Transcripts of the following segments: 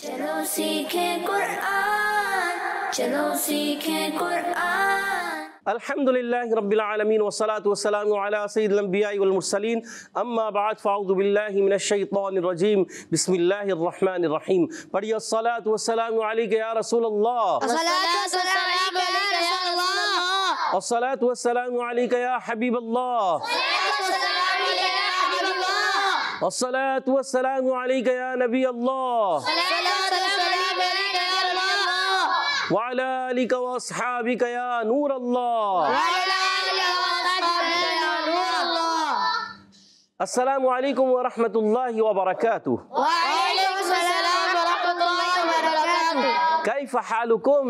चलो सीखें कुरान, चलो सीखें कुरान। अल्हम्दुलिल्लाहि रब्बिल आलमीन वस्सलातु वस्सलामु अला सय्यिदिल अंबियाइ वल मुरसलीन अम्मा बाद फ़अऊज़ु बिल्लाहि मिनश शैतानिर रजीम बिस्मिल्लाहिर रहमानिर रहीम। पढ़िए अस्सलातु वस्सलामु अलैका या रसूलल्लाह, अस्सलातु वस्सलामु अलैका या हबीबल्लाह, अस्सलातु वस्सलामु अलैका या नबी अल्लाह व अला आलिका व अस्हाबिका या नूर अल्लाह। अस्सलामु अलैकुम व रहमतुल्लाहि व बरकातुहू। कैफ हालुकुम?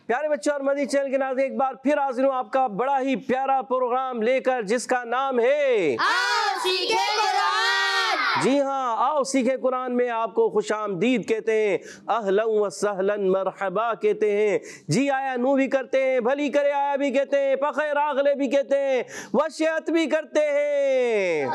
प्यारे बच्चों और मदनी चैनल के नाज़रीन, एक बार फिर हाज़िर हूँ आपका बड़ा ही प्यारा प्रोग्राम लेकर जिसका नाम है आओ सीखें कुरान। जी हाँ, आओ सीखे कुरान में आपको खुशामदीद कहते हैं, अहलन व सहलन मरहबा कहते हैं, जी आया नू भी कहते हैं, भली करे आया भी कहते हैं, पखैर आगले भी कहते हैं, वशियत भी करते हैं।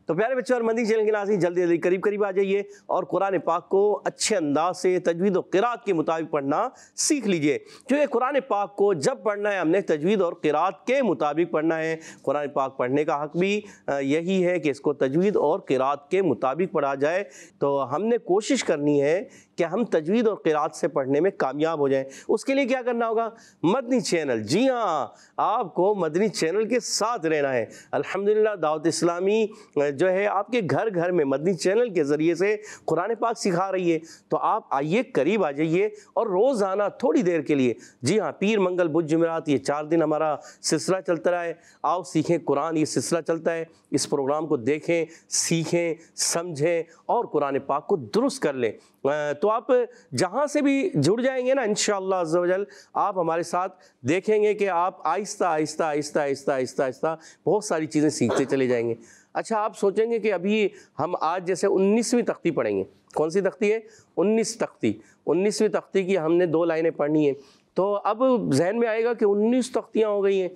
तो प्यारे बच्चों और मदनी चैनल के नाज़रीन, जल्दी जल्दी करीब करीब आ जाइए और कुरान पाक को अच्छे अंदाज से तजवीद और क़िरात के मुताबिक पढ़ना सीख लीजिए। क्योंकि कुरान पाक को जब पढ़ना है हमने तजवीद और क़िरात के मुताबिक पढ़ना है। कुरान पाक पढ़ने का हक़ भी यही है कि इसको तजवीद और क़िरात के मुताबिक पढ़ा जाए। तो हमने कोशिश करनी है कि हम तजवीद और क़िरात से पढ़ने में कामयाब हो जाएं। उसके लिए क्या करना होगा? मदनी चैनल, जी हाँ, आपको मदनी चैनल के साथ रहना है। अल्हम्दुलिल्लाह दावत इस्लामी जो है आपके घर घर में मदनी चैनल के ज़रिए से कुरान पाक सिखा रही है। तो आप आइए, करीब आ जाइए और रोज़ाना थोड़ी देर के लिए, जी हाँ, पीर मंगल बुध जुमेरात, ये 4 दिन हमारा सिलसिला चलता रहा है। आओ सीखें कुरान, ये सिलसिला चलता है। इस प्रोग्राम को देखें, सीखें, समझें और कुरान पाक को दुरुस्त कर लें। तो आप जहाँ से भी जुड़ जाएंगे ना, इंशाअल्लाह अज़्ज़ा वजल आप हमारे साथ देखेंगे कि आप आहिस्ता आहिस्ता आहिस्ता आहिस्ता आहिस्ता आहिस्ता बहुत सारी चीज़ें सीखते चले जाएंगे। अच्छा, आप सोचेंगे कि अभी हम आज जैसे 19वीं तख्ती पढ़ेंगे। कौन सी तख्ती है? 19 तख्ती। 19वीं तख्ती की हमने 2 लाइनें पढ़नी है। तो अब जहन में आएगा कि 19 तख्तियाँ हो गई हैं।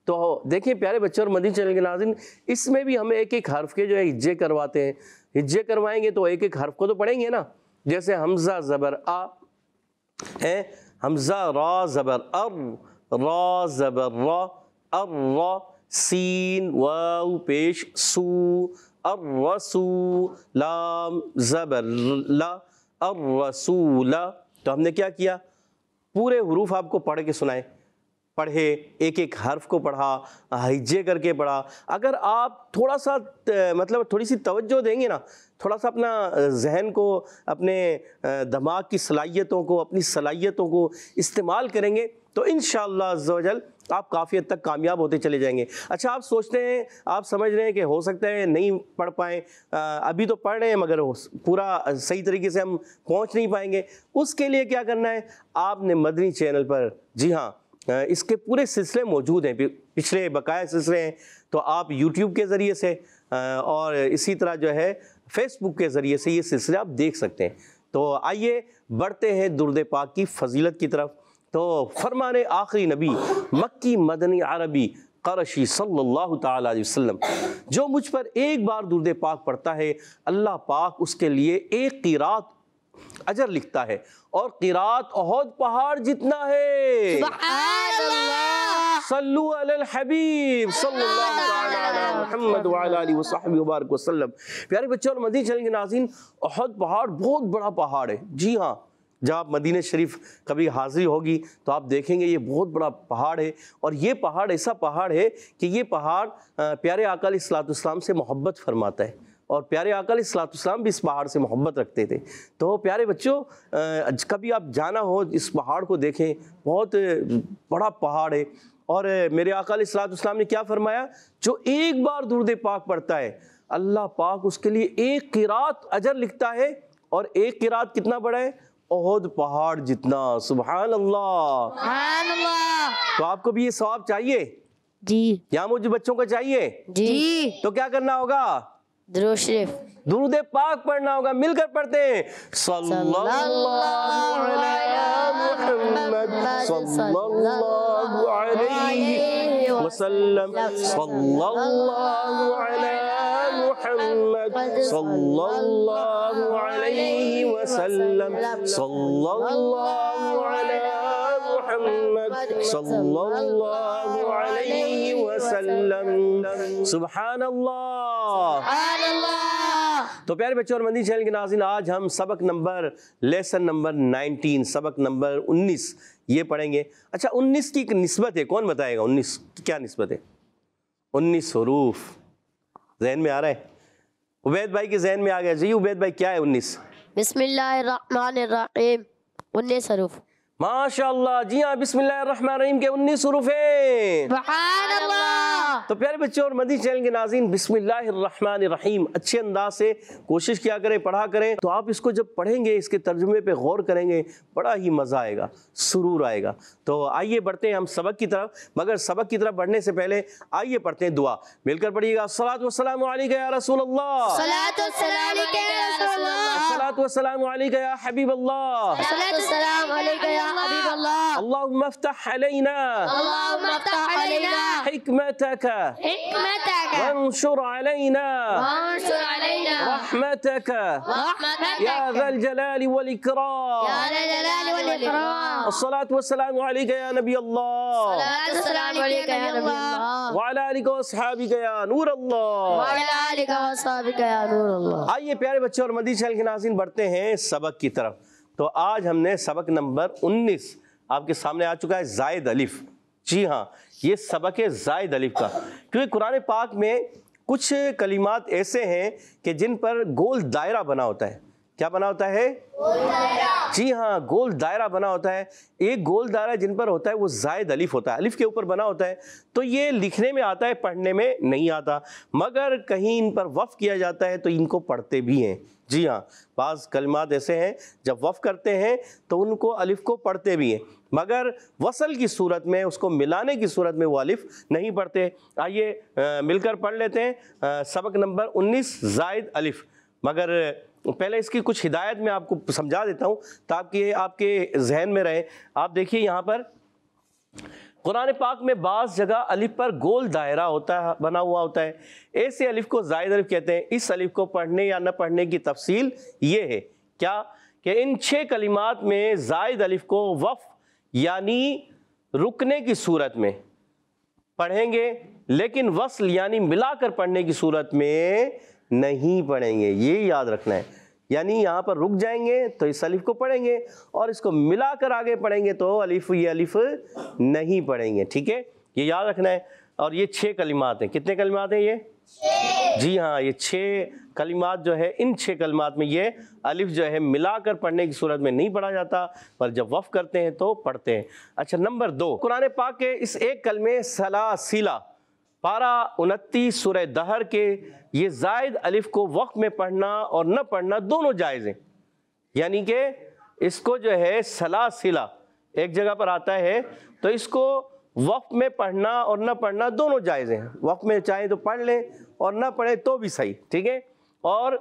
तो देखिए प्यारे बच्चों और मदनी चैनल के नाज़रीन, इसमें भी हमें एक एक हर्फ के जो है हिज्जे करवाते हैं। हिज्जे करवाएंगे तो एक एक हर्फ को तो पढ़ेंगे ना। जैसे हमज़ा ज़बर आ है, हमज़ा रा ज़बर अर, रा ज़बर रा, अर रा, सीन वाव पेश सू, अर रसू, लाम ज़बर ला, अर रसूला। तो हमने क्या किया? पूरे हुरूफ आपको पढ़ के सुनाए, पढ़े, एक एक हर्फ को पढ़ा, हिज्जे करके पढ़ा। अगर आप थोड़ा सा मतलब थोड़ी सी तवज्जो देंगे ना, थोड़ा सा अपना जहन को, अपने दिमाग की सलाहियतों को, अपनी सलाहियतों को इस्तेमाल करेंगे तो इंशाअल्लाह अज़्ज़ा वजल आप काफ़ी हद तक कामयाब होते चले जाएंगे। अच्छा, आप सोचते हैं, आप समझ रहे हैं कि हो सकता है नहीं पढ़ पाएँ, अभी तो पढ़ रहे हैं मगर पूरा सही तरीके से हम पहुँच नहीं पाएंगे। उसके लिए क्या करना है? आपने मदनी चैनल पर, जी हाँ, इसके पूरे सिलसिले मौजूद हैं, पिछले बकाया सिलसिले हैं। तो आप यूट्यूब के ज़रिए से और इसी तरह जो है फेसबुक के ज़रिए से ये सिलसिले आप देख सकते हैं। तो आइए बढ़ते हैं दुरूद पाक की फजीलत की तरफ। तो फरमाने आखिरी नबी मक्की मदनी अरबी क़रशी सल्लल्लाहु ताला अलैहि वसल्लम, जो मुझ पर एक बार दुरूद पाक पढ़ता है, अल्लाह पाक उसके लिए एक क़िरात अजर लिखता है और क़िरात ओहद पहाड़ जितना है। सुभानअल्लाह। सल्लु अलल हबीब सल्लल्लाहु अलैहि मुहम्मद व अला आलिहि व सहबिहि व बारिक वसल्लम। प्यारे बच्चों और मदनी चैनल के नाज़रीन, ओहद पहाड़ बहुत बड़ा पहाड़ है। जी हाँ, जब आप मदीना शरीफ कभी हाज़िरी होगी तो आप देखेंगे ये बहुत बड़ा पहाड़ है। और ये पहाड़ ऐसा पहाड़ है कि ये पहाड़ प्यारे आका अलैहिस्सलाम से मोहब्बत फरमाता है और प्यारे आका अलैहिस्सलाम भी इस पहाड़ से मोहब्बत रखते थे। तो प्यारे बच्चों, कभी आप जाना हो इस पहाड़ को देखें, बहुत बड़ा पहाड़ है। और मेरे आका अलैहिस्सलाम ने क्या फरमाया? जो एक बार दुरूद पाक पढ़ता है, अल्लाह पाक उसके लिए एक क़िरात अजर लिखता है। और एक क़िरात कितना बड़ा है? ओहद पहाड़ जितना। सुभान अल्लाह, सुभान अल्लाह। तो आपको भी ये सवाब चाहिए जी। क्या मुझे बच्चों को चाहिए? जी। तो क्या करना होगा? दुरूद शरीफ, दुरूद पाक पढ़ना होगा। मिलकर पढ़ते हैं, सल्लल्लाहु अलैहि मुहम्मद सल्लल्लाहु अलैहि वसल्लम, सल्लल्लाहु अलैहि मुहम्मद सल्लल्लाहु अलैहि वसल्लम, सल्लल्लाहु अला मुहम्मद, सल्लल्लाहु अलैहि वसल्लम। सुभान अल्लाह। तो प्यारे बच्चों और मदनी चैनल के नाज़रीन, आज हम सबक नंबर लेसन नंबर 19 सबक नंबर 19 ये पढ़ेंगे। अच्छा, 19 की एक निस्बत है, कौन बताएगा 19 की क्या निस्बत है? 19 हरूफ ज़हन में आ रहा है? उबैद भाई के ज़हन में आ गया जी। उबैद भाई क्या है 19? बिस्मिल्लाहिर्रहमानिर्रहीम 19 हरूफ। माशाअल्लाह, जी हाँ, बिस्मिल्लाहिर्रहमानिर्रहीम के 19 हरूफ हैं। सुभानअल्लाह। तो प्यारे बच्चों और मदनी चैनल के नाज़रीन, बिस्मिल्लाहिर्रहमानिर्रहीम अच्छे अंदाज से कोशिश किया करें, पढ़ा करें। तो आप इसको जब पढ़ेंगे, इसके तर्जुमे पे गौर करेंगे, बड़ा ही मज़ा आएगा, सुरूर आएगा। तो आइए बढ़ते हैं हम सबक की तरफ, मगर सबक की तरफ बढ़ने से पहले आइए पढ़ते हैं दुआ। मिलकर पढ़िएगा। अस्सलातु वस्सलामु अलैका या रसूलल्लाह, सलातो सलाम अलैका या रसूलल्लाह, अस्सलातु वस्सलामु अलैका या हबीबल्लाह, सलातो सलाम अलैका या हबीबल्लाह, अल्लाहुम्मा इफ्तह अलैना, अल्लाहुम्मा इफ्तह अलैना हिकमतक हिकमतक वंशुर अलैना वंशुर अलैना रहमतक रहमतक या ज़ल जलाली वल इकराम। या जलाल वल इकराम। अस्सलातु वस्सलामु अलैका या नबी अल्लाह, सलातो सलाम अलैका या नबी अल्लाह, व अला आलिका व अस्हाबिका या नूर अल्लाह। व अला आलिका व अस्हाबिका या नूर अल्लाह। आइए प्यारे बच्चों और मदनी चैनल के नाज़रीन, बढ़ते हैं सबक की तरफ। तो आज हमने सबक नंबर 19 आपके सामने आ चुका है, ज़ायद अलिफ। जी हाँ, ये सबक है ज़ायद अलिफ का, क्योंकि कुरान पाक में कुछ कलिमात ऐसे हैं कि जिन पर गोल दायरा बना होता है। क्या बना होता है? गोल दायरा। जी हाँ, गोल दायरा बना होता है। एक गोल दायरा जिन पर होता है वो ज़ायद अलिफ होता है, अलिफ के ऊपर बना होता है। तो ये लिखने में आता है, पढ़ने में नहीं आता, मगर कहीं इन पर वफ़ किया जाता है तो इनको पढ़ते भी हैं। जी हाँ, बाज़ कलिमात ऐसे हैं जब वफ़ करते हैं तो उनको अलिफ को पढ़ते भी हैं, मगर वसल की सूरत में, उसको मिलाने की सूरत में वो अलिफ नहीं पढ़ते। आइए मिलकर पढ़ लेते हैं सबक नंबर 19 ज़ायद अलिफ। मगर पहले इसकी कुछ हिदायत मैं आपको समझा देता हूँ ताकि आपके जहन में रहे। आप देखिए यहाँ पर कुरान पाक में बाज़ जगह अलिफ पर गोल दायरा होता है, बना हुआ होता है। ऐसे अलिफ को ज़ायद अलिफ कहते हैं। इस अलिफ को पढ़ने या न पढ़ने की तफसील ये है क्या कि इन 6 कलिमात में ज़ायद अलिफ को वफ़ यानी रुकने की सूरत में पढ़ेंगे, लेकिन वसल यानी मिलाकर पढ़ने की सूरत में नहीं पढ़ेंगे। ये याद रखना है। यानी यहाँ पर रुक जाएंगे तो इस अलिफ को पढ़ेंगे, और इसको मिलाकर आगे पढ़ेंगे तो अलिफ, ये अलिफ नहीं पढ़ेंगे। ठीक है, ये याद रखना है। और ये 6 कलिमात हैं। कितने कलिमात हैं ये? 6। जी हाँ, ये 6 कलिमात जो है, इन 6 कलिमात में ये अलिफ जो है मिलाकर पढ़ने की सूरत में नहीं पढ़ा जाता, पर जब वफ़ करते हैं तो पढ़ते हैं। अच्छा, नंबर 2, कुरान पाक के इस एक कलमे सलासिला पारा 29 सूरह दहर के ये ज़ायद अलिफ को वक़्त में पढ़ना और न पढ़ना दोनों जायज़ हैं। यानी कि इसको जो है सलासिला एक जगह पर आता है तो इसको वक़्त में पढ़ना और न पढ़ना दोनों जायज़ हैं। वक़्त में चाहे तो पढ़ लें और न पढ़े तो भी सही, ठीक है। और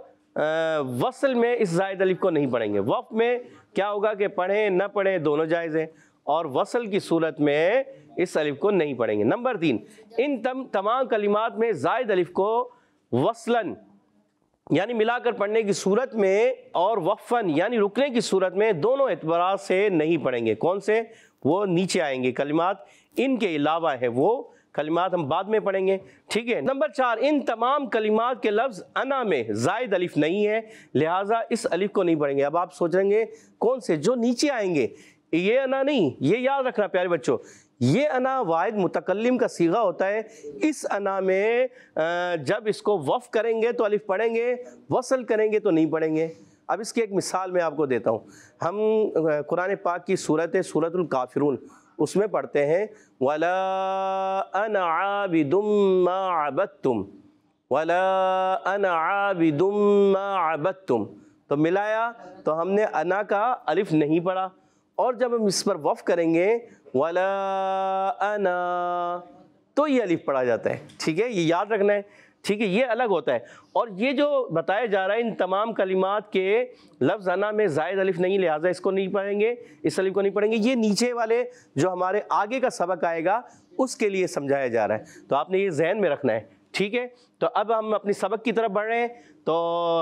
वसल में इस ज़ायद अलिफ को नहीं पढ़ेंगे। वक़्त में क्या होगा कि पढ़ें न पढ़ें दोनों जायज़ हैं, और वसल की सूरत में इस अलिफ को नहीं पढ़ेंगे। नंबर 3, इन तमाम कलिमात में ज़ायद अलिफ को वसलन यानी मिलाकर पढ़ने की सूरत में और वफ़न यानी रुकने की सूरत में दोनों एतबार से नहीं पढ़ेंगे। कौन से? वो नीचे आएंगे कलिमात, इनके अलावा है वो कलिमात हम बाद में पढ़ेंगे, ठीक है। नंबर 4, इन तमाम कलिमात के लफ्ज़ अना में ज़ायद अलिफ नहीं है, लिहाजा इस अलिफ को नहीं पढ़ेंगे। अब आप सोचेंगे कौन से? जो नीचे आएंगे, ये अना नहीं। ये याद रखना प्यारे बच्चों, ये अना वाहिद मुतकल्लिम का सीगा होता है। इस अना में जब इसको वफ़ करेंगे तो अलिफ पढ़ेंगे, वसल करेंगे तो नहीं पढ़ेंगे। अब इसकी एक मिसाल मैं आपको देता हूँ। हम कुरान पाक की सूरत है सूरतुल काफिरून, उसमें पढ़ते हैं वला अना आबिदुम मा अबदतुम, वला अना आबिदुम मा अबदतुम। तो मिलाया तो हमने अना का अलिफ नहीं पढ़ा, और जब हम इस पर वफ़ करेंगे वला अना तो ये अलिफ पढ़ा जाता है, ठीक है। ये याद रखना है, ठीक है। ये अलग होता है। और ये जो बताया जा रहा है इन तमाम कलिमात के लफ्ज़ अना में ज़ायद अलिफ नहीं, लिहाजा इसको नहीं पढ़ेंगे, इस अलिफ को नहीं पढ़ेंगे। ये नीचे वाले जो हमारे आगे का सबक आएगा उसके लिए समझाया जा रहा है, तो आपने ये जहन में रखना है, ٹھیک ہے، تو اب ہم اپنی سبق کی طرف بڑھ رہے ہیں. تو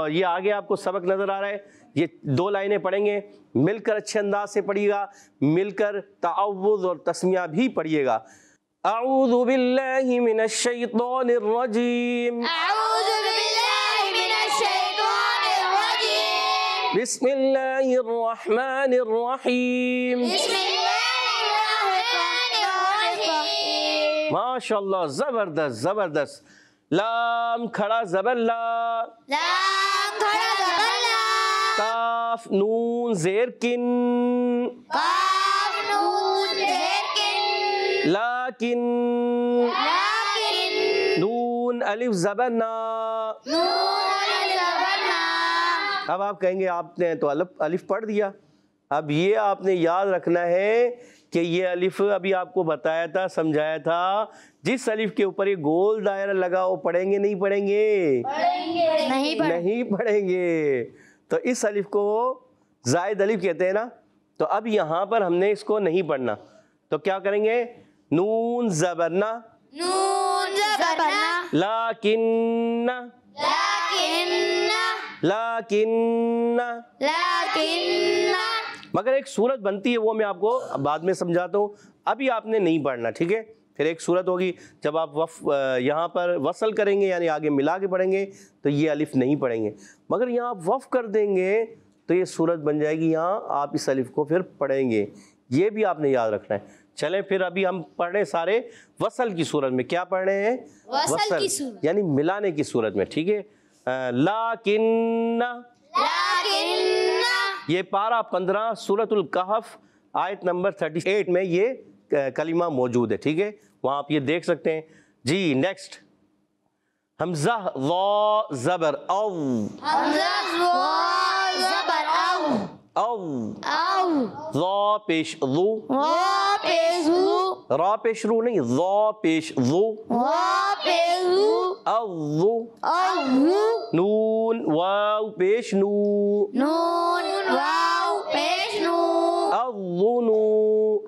یہ آگے آپ کو سبق نظر آ رہا ہے. یہ 2 لائنیں پڑھیں گے، مل کر اچھے انداز سے پڑھیے گا، مل کر تعوذ اور تسمیہ بھی پڑھیے گا. اعوذ باللہ من الشیطان الرجیم، أعوذ بالله من الشيطان الرجيم. بسم اللہ الرحمن الرحیم. بسم الله الرحمن الرحيم. ماشاء اللہ، زبردست زبردست. لام کھڑا زبر لا، لام کھڑا زبر لا، کاف نون زیر کن، قاف نون زیر کن، لاکن، لیکن، نون الف زبر نا. نون زبر نا. اب آپ کہیں گے آپ نے تو الف پڑھ دیا. اب یہ آپ نے یاد رکھنا ہے کہ یہ الف ابھی آپ کو بتایا تھا، سمجھایا تھا، جس الف کے اوپر یہ گول دائرہ لگا وہ پڑھیں گے نہیں پڑھیں گے؟ نہیں پڑھ. نہیں پڑھیں گے. تو اس الف کو زائد الف کہتے ہیں نا. تو اب یہاں پر ہم نے اس کو نہیں پڑھنا، تو کیا کریں گے؟ نون زبرنا، نون زبر نا، لاکن، لیکن، لاکن. لیکن، مگر ایک صورت بنتی ہے، وہ میں آپ کو بعد میں سمجھاتا ہوں، ابھی آپ نے نہیں پڑھنا. ٹھیک ہے، پھر ایک صورت ہوگی جب آپ یہاں پر وصل کریں گے، یعنی آگے ملا کے پڑھیں گے تو یہ الف نہیں پڑھیں گے. مگر یہاں آپ وقف کر دیں گے تو یہ صورت بن جائے گی، یہاں آپ اس الف کو پھر پڑھیں گے. یہ بھی آپ نے یاد رکھنا ہے. چلیں پھر ابھی ہم پڑھ رہے ہیں سارے وصل کی صورت میں. کیا پڑھ رہے ہیں؟ وصل کی صورت، یعنی ملانے کی صورت میں. ٹھیک ہے، لاکن، لیکن، یہ پارہ 15 سورۃ الکہف آیت نمبر 38 میں یہ کلمہ موجود ہے. ٹھیک ہے، وہاں آپ یہ دیکھ سکتے ہیں. جی نیکسٹ، حمزہ ضا زبر او، حمزہ وا زبر او، او، او، ضا پیش ضو، وا پیش ذو، را پیش رو نہیں، ضا پیش ضو، وا پیش ذو، او، او، نون واو پیش نو، نون واو پیش نو، الظنو،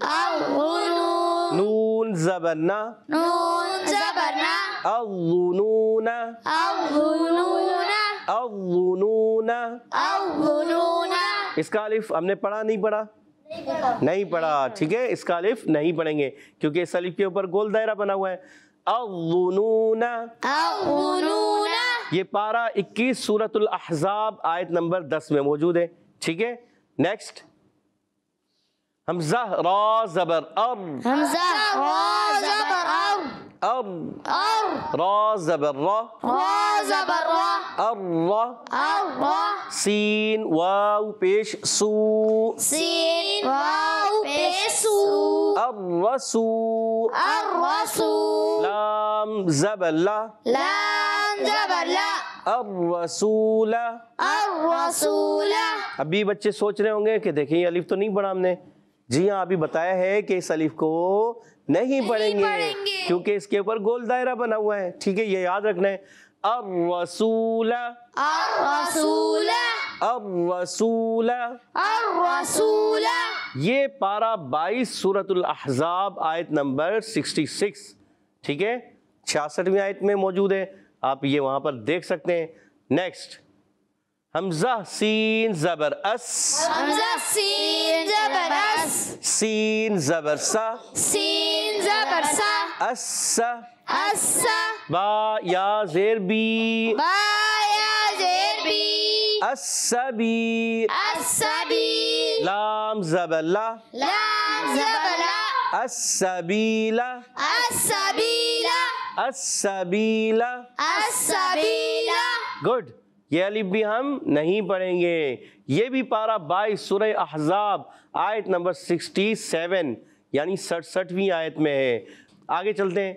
الظنون، نون زبرنا، نون زبر نا، الظنون، الظنون، الظنون. الظنون. اس کا الف ہم نے پڑھا نہیں پڑھا؟ نہیں پڑھا. ٹھیک ہے، اس کا الف نہیں پڑھیں گے کیونکہ اس الف کے اوپر گول دائرہ بنا ہوا ہے. الظنون، الظنون. یہ پارہ 21 سورۃ الاحزاب آیت نمبر 10 میں موجود ہے. ٹھیک ہے، نیکسٹ، حمزہ را زبر ار، حمزہ را زبر او، ار، اور، را زبر را، را زبر را، ار، را، اور، را، سین واو پیش سو، سین واو پیش سو، الرسو، الرسول، لام زبر لا، لام زبر لا، الرسول. الرسول. ابھی بچے سوچ رہے ہوں گے کہ دیکھیں یہ الف تو نہیں پڑھا ہم نے. جی ہاں، ابھی بتایا ہے کہ اس الف کو نہیں پڑھیں گے کیونکہ اس کے اوپر گول دائرہ بنا ہوا ہے. ٹھیک ہے، یہ یاد رکھنا ہے. الرسول، الرسول، الرسول. الرسول. یہ پارہ 22 سورۃ الاحزاب آیت نمبر 66. ٹھیک ہے، 66ویں آیت میں موجود ہے، آپ یہ وہاں پر دیکھ سکتے ہیں. نیکسٹ، حمزہ سین زبر اس، حمزہ سین زبر اس، سین زبر سا، سین زبر سا، اس، اس، با یا زیر بی، با یا زیر بی، السبی، السبیل، لام زبر لا، لام زبر لا، السبیل، السبیل، السبیل. السبیل. گڈ. یہ الف بھی ہم نہیں پڑھیں گے. یہ بھی پارہ 22 سورہ احزاب آیت نمبر 67 یعنی 67ویں آیت میں ہے. آگے چلتے ہیں.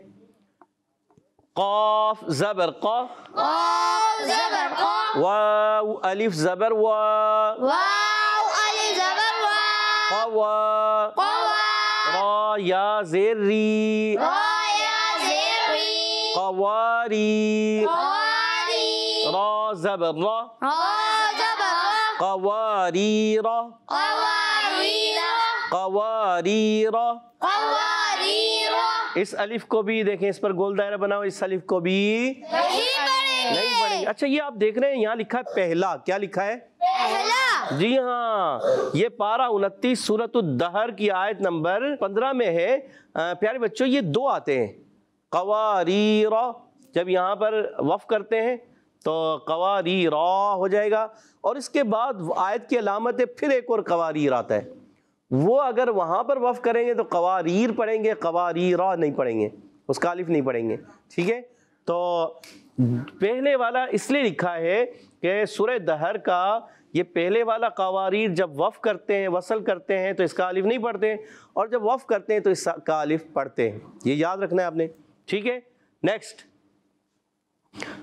قاف زبر قا، قاف زبر قا، واو الف زبر وا، واو الف زبر وا، قوا، قوا، را یا زیر ری، را یا زیر ری، قواری، قواری، را زبر را، را زبر را، قواریر، قواریر، قواریر. قواریر، इस अलिफ को भी देखें, इस पर गोल दायरा बनाओ, इस अलिफ को भी नहीं पढ़ेंगे। अच्छा ये आप देख रहे हैं यहाँ लिखा है पहला, क्या लिखा है? पहला। जी हाँ, ये पारा 29 सूरत-उद-दहर की आयत नंबर 15 में है। प्यारे बच्चों ये दो आते हैं, क़वारीरा, जब यहाँ पर वफ़ करते हैं तो क़वारीरा हो जाएगा, और इसके बाद आयत की अलामत है फिर एक और क़वारीर आता है, वो अगर वहाँ पर वफ़ करेंगे तो क़वारीर पढ़ेंगे, क़वारीरा नहीं पढ़ेंगे, उसका अलिफ नहीं पढ़ेंगे। ठीक है, तो पहले वाला इसलिए लिखा है कि सूरह दहर का ये पहले वाला क़वारीर जब वफ़ करते हैं, वसल करते हैं तो इसका अलिफ नहीं पढ़ते, और जब वफ़ करते हैं तो इसका अलिफ पढ़ते हैं। ये याद रखना है आपने। ठीक है, नेक्स्ट,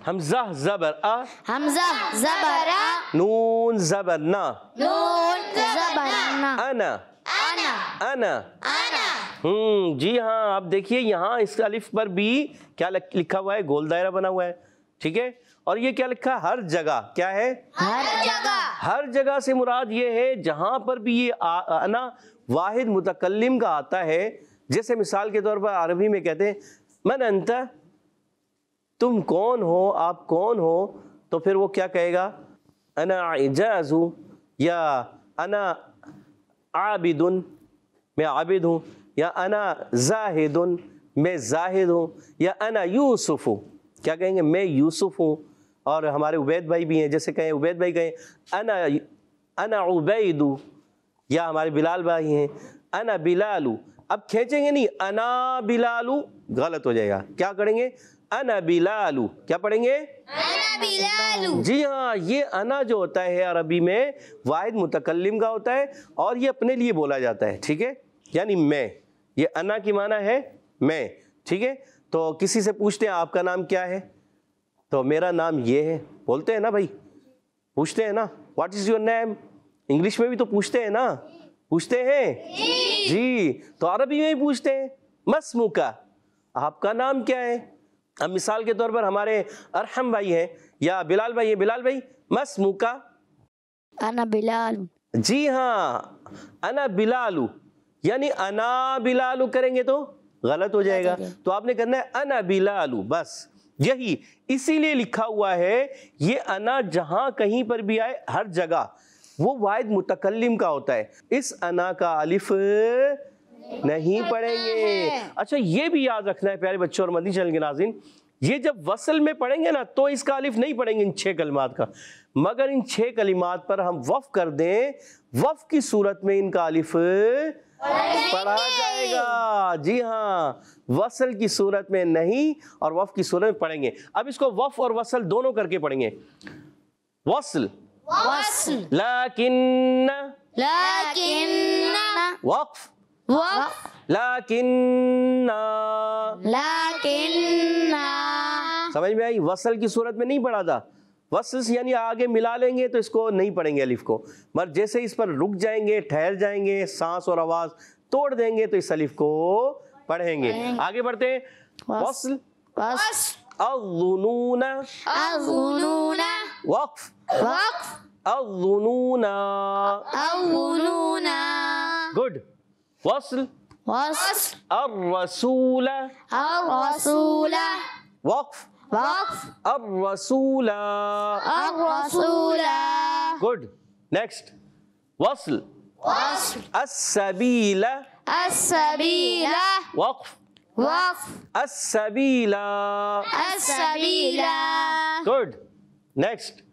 हमज़ा ज़बर आ, हमज़ा ज़बर आ, नून ज़बर ना, नून ज़बर ना, अना, अना, अना। अना। जी हाँ, आप देखिए यहाँ इस अलिफ पर भी क्या लिखा हुआ है? गोल दायरा बना हुआ है। ठीक है, और ये क्या लिखा है? हर जगह। क्या है? हर जगह। हर जगह से मुराद ये है जहाँ पर भी ये अना वाहिद मुतकल्लिम का आता है, जैसे मिसाल के तौर पर अरबी में कहते हैं मन अंता, तुम कौन हो, आप कौन हो, तो फिर वो क्या कहेगा? अना इजाज़ु, या अना आबिदुन, मैं आबिद हूँ, या अना जाहिदुन, मैं जाहिद हूँ, या अना यूसुफ़ु, क्या कहेंगे? मैं यूसुफ हूँ। और हमारे उबैद भाई भी हैं, जैसे कहें उबैद भाई कहें अना उबैदु, या हमारे बिलाल भाई हैं अना बिलालू। अब खींचेंगे नहीं अना बिलालू, गलत हो जाएगा, क्या करेंगे? अना बिलालू, क्या पढ़ेंगे? अना बिलालू। जी हाँ, ये अना जो होता है अरबी में वाहिद मुतकल्लिम का होता है, और ये अपने लिए बोला जाता है। ठीक है, यानी मैं, ये अना की माना है मैं। ठीक है, तो किसी से पूछते हैं आपका नाम क्या है, तो मेरा नाम ये है, बोलते हैं ना भाई, पूछते हैं ना, what is your name? English में भी तो पूछते हैं ना, पूछते हैं जी, तो अरबी में भी पूछते हैं मस्मुका, आपका नाम क्या है? अब मिसाल के तौर पर हमारे अरहम भाई हैं या बिलाल भाई हैं, बिलाल भाई मस्मुका? अना बिलालू। जी हाँ, अना बिलालू, यानी अना बिलालू करेंगे तो गलत हो जाएगा, तो आपने करना है अना बिलालू, बस यही। इसीलिए लिखा हुआ है ये अना जहां कहीं पर भी आए हर जगह वो वाहिद मुतकल्लिम का होता है, इस अना का अलिफ नहीं पढ़ेंगे। अच्छा ये भी याद रखना है प्यारे बच्चों और मदनी चैनल के नाज़रीन, ये जब वसल में पढ़ेंगे ना तो इसका अलिफ नहीं पढ़ेंगे इन 6 कलिमात का, मगर इन 6 कलिमात पर हम वफ़ कर दें, वफ़ की सूरत में इनका अलिफ पढ़ा जाएगा। जी हाँ, वसल की सूरत में नहीं और वफ़ की सूरत में पढ़ेंगे। अब इसको वफ़ और वसल दोनों करके पढ़ेंगे। वसल, वस्ल, लाकिन्ना, लाकिन्ना, वक़्फ़, वक़्फ़, लाकिन्ना। लाकिन्ना। समझ में आई? वसल की सूरत में नहीं पढ़ा था, वसल यानी आगे मिला लेंगे तो इसको नहीं पढ़ेंगे अलिफ को, मगर जैसे इस पर रुक जाएंगे, ठहर जाएंगे, सांस और आवाज तोड़ देंगे तो इस अलिफ को पढ़ेंगे। आगे बढ़ते हैं। वसल, वस्ल, अज़्ज़ुनूना, अज़्ज़ुनूना, वक़्फ़, वक़्फ़, अज़्ज़ुनूना। अज़्ज़ुनूना। गुड। वसल, वस्ल, अर्रसूला, अर्रसूला, वक़्फ़, वक़्फ़, अर्रसूला। अर्रसूला। गुड। नेक्स्ट। वसल, वस्ल, अस्सबीला, अस्सबीला, वक़्फ़, वक़्फ़, अस्सबीला। अस्सबीला। गुड। नेक्स्ट।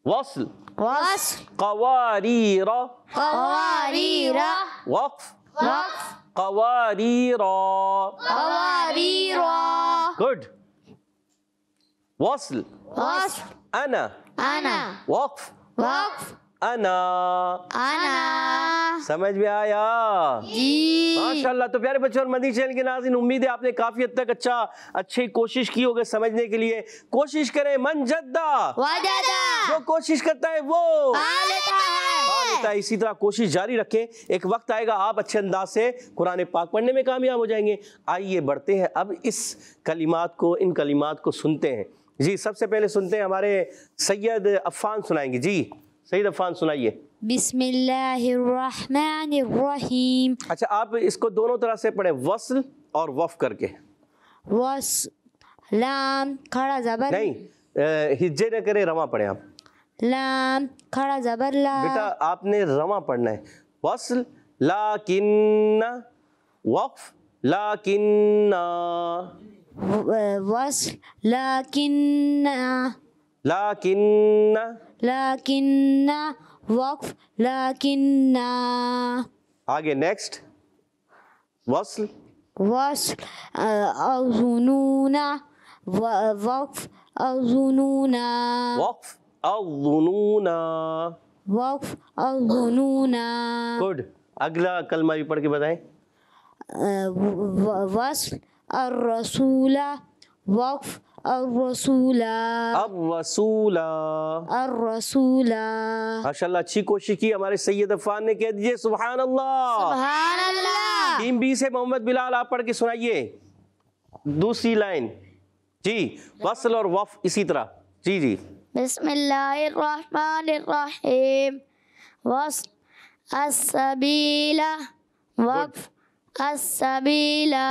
वसल, वस्ल, क़वारीरा, क़वारीरा, वक़्फ़, वक़्फ़, क़वारीरा। क़वारीरा। गुड। वसल, वस्ल, अना, अना, वक़्फ़, वक़्फ़, अना। अना। समझ में आया? जी। माशाल्लाह। तो प्यारे बच्चों और मदनी चैनल के नाज़रीन, उम्मीद है आपने काफी हद तक अच्छी कोशिश की होगी समझने के लिए। कोशिश करें, मन जद्दा वजदा, जो कोशिश करता है वो पा लेता है। इसी तरह कोशिश जारी रखें, एक वक्त आएगा आप अच्छे अंदाज से कुरान पाक पढ़ने में कामयाब हो जाएंगे। आइए बढ़ते हैं अब इस कलिमात को, इन कलिमात को सुनते हैं। जी सबसे पहले सुनते हैं, हमारे सैयद अफ़ान सुनाएंगे। जी सईद अफ़ान सुनाइए। बिस्मिल्लाहिर्रहमानिर्रहीम। अच्छा आप इसको दोनों तरह से पढ़ें, वस्ल और वफ करके। वस लाम खड़ा जबर नहीं हिज्जे न करे, रवा पढ़ें आप। लाम खड़ा जबर ला। बेटा आपने रवा पढ़ना है। वस्ल लाकिन्ना, वक्फ लाकिन्ना, वस लाकिन्ना लाकिन्ना। लाकिन्ना वक्फ लाकिन्ना। आगे नेक्स्ट वस्ल वस अज़ुनूना वक्फ अज़ुनूना वक्फ अज़ुनूना। वक्फ अज़ुनूना। गुड। अगला कलमा भी पढ़ के बताएं। वस्ल अर्रसूला वक्फ अर्रसूला अर्रसूला। अर्रसूला। माशाल्लाह अच्छी कोशिश की हमारे सैयद अफ़ान ने। कह दीजिए सुभान अल्लाह। सुभान अल्लाह। टीम बी से मोहम्मद बिलाल आप पढ़ के सुनाइए दूसरी लाइन जी। वस्ल और वफ इसी तरह जी जी। बिस्मिल्लाहिर्रहमानिर्रहीम। वस्ल अस्सबीला वक्फ अस्सबीला।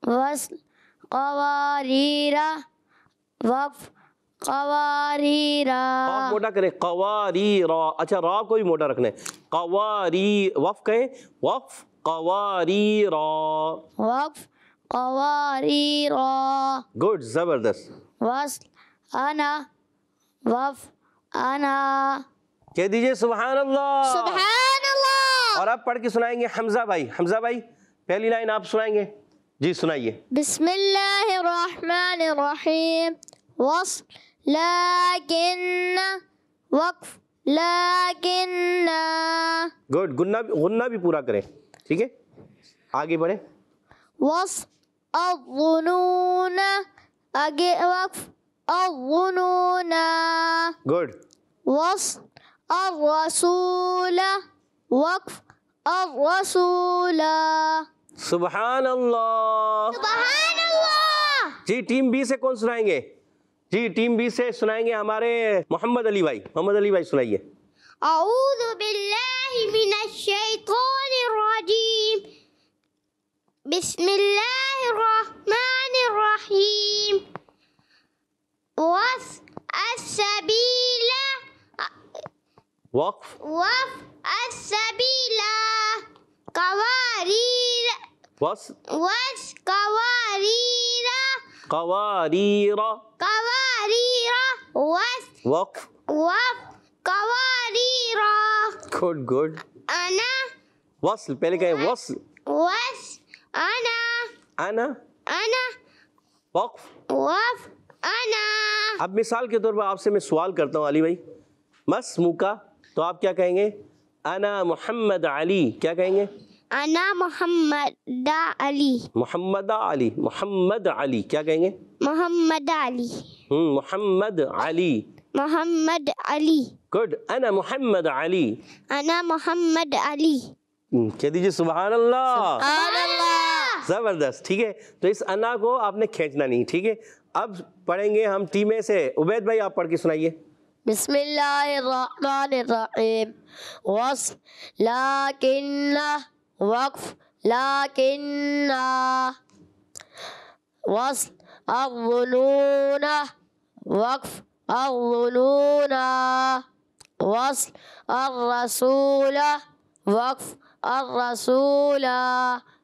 वस्ल क़वारीरा वक्फ क़वारीरा। काफ मोटा करें, कवारी रा। अच्छा रा को भी मोटा रखना है। कवारी वफ कहें, वफ कवारी रा। वक्फ क़वारीरा। गुड जबरदस्त। वस्ल अना वक्फ अना। कह दीजिए सुभान अल्लाह। सुभान अल्लाह। और अब पढ़ के सुनाएंगे हमजा भाई। हमजा भाई पहली लाइन आप सुनाएंगे जी, सुनाइए। बिस्मिल्लाहिर्रहमानिर्रहीम। वस्ल लाकिन्ना वक्फ लाकिन्ना। गुड। गुन्ना भी पूरा करें, ठीक है। आगे बढ़े। वस्ल अज़ुनूना आगे वक्फ अज़ुनूना। गुड। वस्ल अर्रसूला वक्फ अर्रसूला। सुभान अल्लाह। सुभान अल्लाह। जी टीम बी से कौन सुनाएंगे? जी टीम बी से सुनाएंगे हमारे मोहम्मद अली भाई। मोहम्मद अली भाई सुनाइए। अऊज़ु बिल्लाहि मिनश शैतानिर रजीम। बिस्मिल्लाहिर्रहमानिर्रहीम। वस्ल अस्सबीला वक्फ वक्फ अस्सबीला। क़वारीरा वस्ल वस्ल क़वारीरा कवारीरा। क़वारीरा। वस्ल वक्फ वक्फ क़वारीरा। Good good. अना वस्ल पहले कहें, वस्ल वस्ल अना अना। अना वक्फ वक्फ अना। अब मिसाल के तौर पर आपसे मैं सवाल करता हूँ अली भाई, मस्मुका, तो आप क्या कहेंगे? अना मोहम्मद अली। क्या कहेंगे? अना मोहम्मद अली। मोहम्मद अली। मोहम्मद अली क्या कहेंगे? मोहम्मद अली। मोहम्मद अली। मोहम्मद अली। गुड। अना मोहम्मद अली। अना मोहम्मद अली। कह दीजिए सुभान अल्लाह। सुभान अल्लाह। जबरदस्त। ठीक है, तो इस अना को आपने खींचना नहीं, ठीक है। अब पढ़ेंगे हम टीमें से। उबैद भाई आप पढ़ के सुनाइए। बिस्मिल्लाहिर्रहमानिर्रहीम। वस्ल लाकिन्ना वक्फ लाकिन्ना। वस्ल अज़ुनूना वक्फ अज़ुनूना। वस्ल अर्रसूला वक्फ अर्रसूला।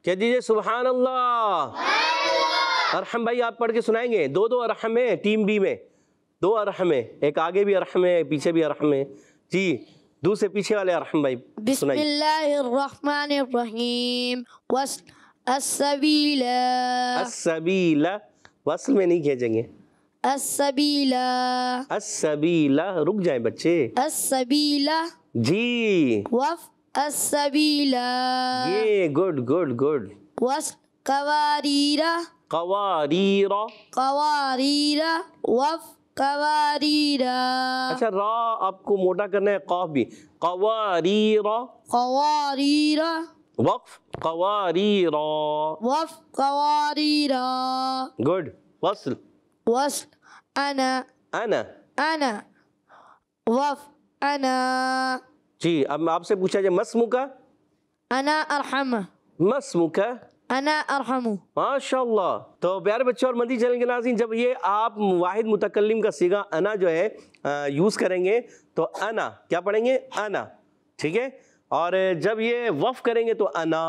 कह दीजिए सुभान अल्लाह। अरहम भाई आप पढ़ के सुनाएंगे। दो अरहम है टीम बी में, दो अरहम है, एक आगे भी अरहम है पीछे भी अरहम है जी। दूसरे पीछे वाले अरहम भाई सुनाइए। बिस्मिल्लाहिर्रहमानिर्रहीम। वस्ल अस्सबीला। अस्सबीला वस्ल में नहीं खींचेंगे। अस्सबीला। अस्सबीला रुक जाए बच्चे। अस्सबीला जी। वफ अस्सबीला। ये गुड गुड गुड। वस्ल कवारीरा कवारीरा। कवारीरा वफ कवारीरा। अच्छा रा आपको मोटा करना है, काफ भी। कवारीरा। कवारीरा वक्फ कवारीरा। वफ कवारीरा। गुड। वस्ल वस्ल अना अना। अना وف أنا جی اب آپ سے پوچھا جائے مسمو کا، أنا أرحم مسمو کا، أنا أرحم. ماشاء اللہ. تو پیارے بچوں اور مدنی چینل کے ناظرین، جب یہ آپ واحد متکلم کا صیغہ انا جو ہے یوز کریں گے تو انا کیا پڑھیں گے؟ انا. ٹھیک ہے. اور جب یہ وف کریں گے تو انا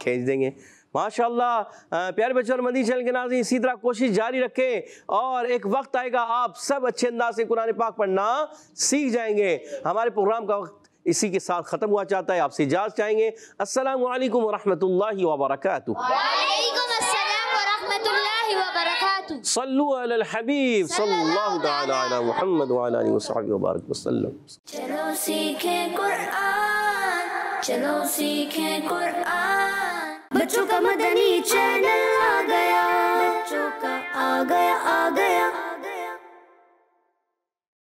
کھینچ دیں گے. ماشاءاللہ پیارے بچوں اور مدنی چینل کے ناظرین، اسی طرح کوشش جاری رکھیں اور ایک وقت آئے گا آپ سب اچھے انداز سے قرآن پاک پڑھنا سیکھ جائیں گے. ہمارے پروگرام کا وقت اسی کے ساتھ ختم ہوا چاہتا ہے. آپ سے اجازت چاہیں گے. السلام علیکم ورحمۃ اللہ وبرکاتہ. وعلیکم السلام ورحمۃ اللہ وبرکاتہ. صلو علی الحبیب صلی اللہ تعالی علی محمد وعلی آلہ وصحبہ وبارک وسلم. چلو سیکھیں قرآن، چلو سیکھیں قرآن. بچوں کا مدنی چینل آ گیا، بچوں کا آ گیا.